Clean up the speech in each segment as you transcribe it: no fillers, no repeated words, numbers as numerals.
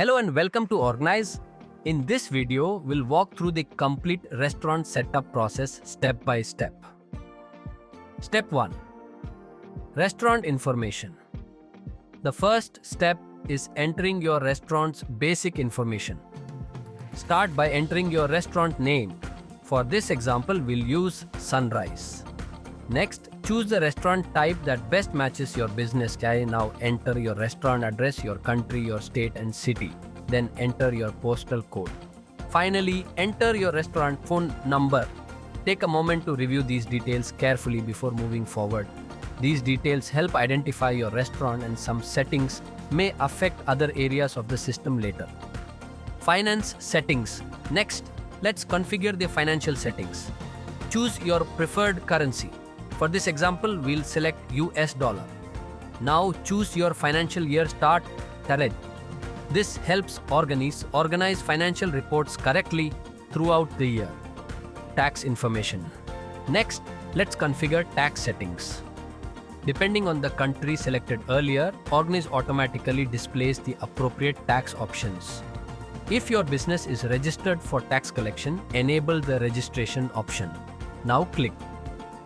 Hello and welcome to Orgnyz. In this video, we'll walk through the complete restaurant setup process step by step. Step 1. Restaurant information. The first step is entering your restaurant's basic information. Start by entering your restaurant name. For this example, we'll use Sunrise. Next, choose the restaurant type that best matches your business. Now enter your restaurant address, your country, your state and city. Then enter your postal code. Finally, enter your restaurant phone number. Take a moment to review these details carefully before moving forward. These details help identify your restaurant and some settings may affect other areas of the system later. Finance settings. Next, let's configure the financial settings. Choose your preferred currency. For this example, we'll select US dollar. Now choose your financial year start target. This helps Orgnyz organize financial reports correctly throughout the year. Tax information. Next, let's configure tax settings. Depending on the country selected earlier, Orgnyz automatically displays the appropriate tax options. If your business is registered for tax collection, enable the registration option. Now click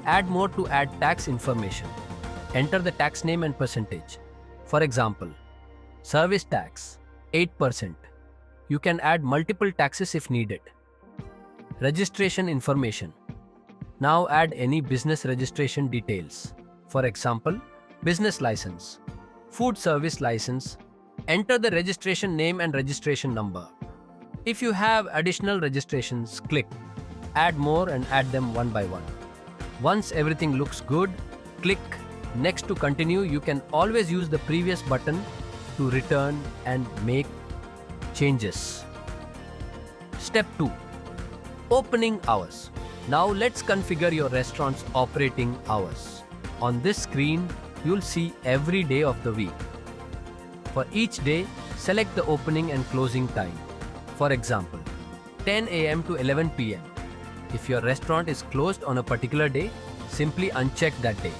Add more to add tax information. Enter the tax name and percentage. For example, service tax 8%. You can add multiple taxes if needed. Registration information. Now add any business registration details. For example, business license, food service license. Enter the registration name and registration number. If you have additional registrations, click Add more and add them one by one. Once everything looks good, click Next to continue. You can always use the previous button to return and make changes. Step 2. Opening hours. Now let's configure your restaurant's operating hours. On this screen, you'll see every day of the week. For each day, select the opening and closing time. For example, 10 a.m. to 11 p.m. If your restaurant is closed on a particular day, simply uncheck that day.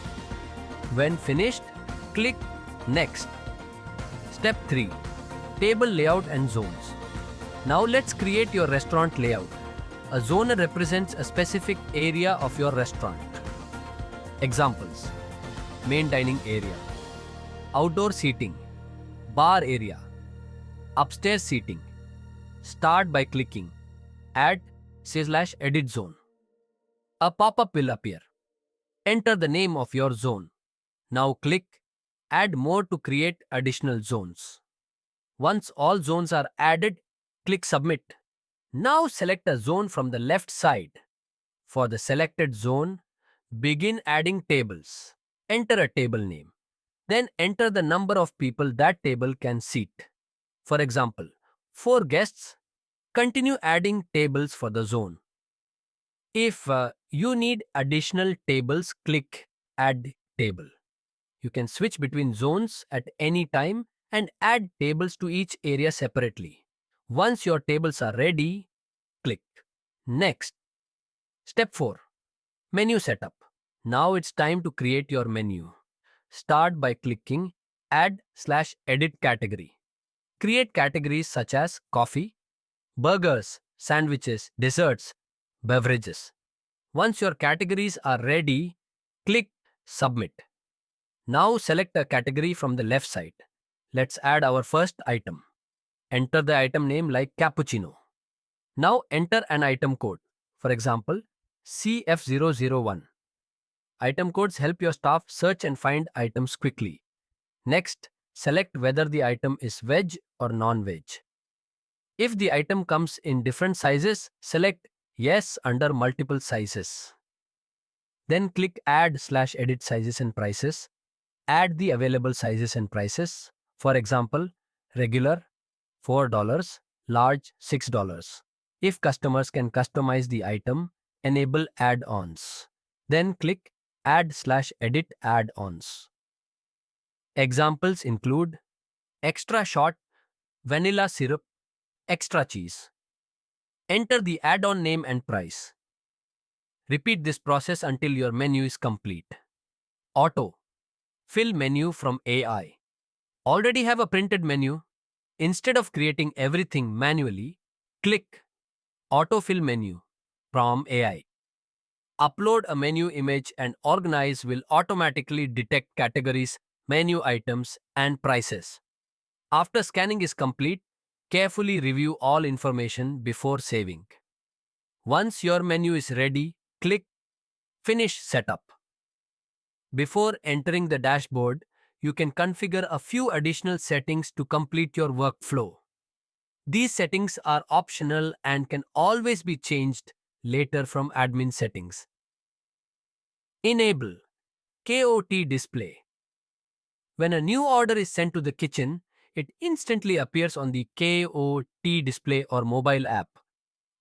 When finished, click Next. Step 3. Table layout and zones. Now let's create your restaurant layout. A zone represents a specific area of your restaurant. Examples: main dining area, outdoor seating, bar area, upstairs seating. Start by clicking Add/Edit zone. A pop-up will appear. Enter the name of your zone. Now click Add more to create additional zones. Once all zones are added, click Submit. Now select a zone from the left side. For the selected zone, begin adding tables. Enter a table name. Then enter the number of people that table can seat. For example, 4 guests. Continue adding tables for the zone. If you need additional tables, click Add Table. You can switch between zones at any time and add tables to each area separately. Once your tables are ready, click Next. Step 4. Menu setup. Now it's time to create your menu. Start by clicking Add/Edit category. Create categories such as coffee, burgers, sandwiches, desserts, beverages. Once your categories are ready, click Submit. Now select a category from the left side. Let's add our first item. Enter the item name like cappuccino. Now enter an item code. For example, CF001. Item codes help your staff search and find items quickly. Next, select whether the item is veg or non-veg. If the item comes in different sizes, select Yes under multiple sizes. Then click Add/Edit sizes and prices. Add the available sizes and prices. For example, regular $4, large $6. If customers can customize the item, enable add-ons. Then click Add/Edit add-ons. Examples include extra shot, vanilla syrup, extra cheese. Enter the add-on name and price. Repeat this process until your menu is complete. Auto. Fill menu from AI. Already have a printed menu? Instead of creating everything manually, click Autofill menu from AI. Upload a menu image and Orgnyz will automatically detect categories, menu items, and prices. After scanning is complete, carefully review all information before saving. Once your menu is ready, click Finish Setup. Before entering the dashboard, you can configure a few additional settings to complete your workflow. These settings are optional and can always be changed later from admin settings. Enable KOT display. When a new order is sent to the kitchen, it instantly appears on the KOT display or mobile app.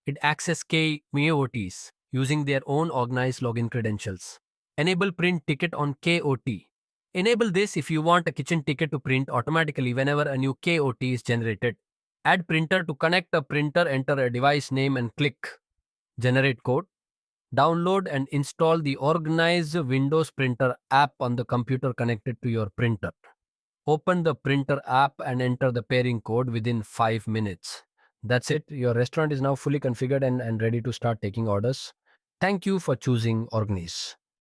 It accesses KOTs using their own organized login credentials. Enable print ticket on KOT. Enable this if you want a kitchen ticket to print automatically whenever a new KOT is generated. Add printer to connect a printer, enter a device name and click Generate code. Download and install the Orgnyz Windows Printer app on the computer connected to your printer. Open the printer app and enter the pairing code within 5 minutes. That's it. Your restaurant is now fully configured and ready to start taking orders. Thank you for choosing Orgnyz.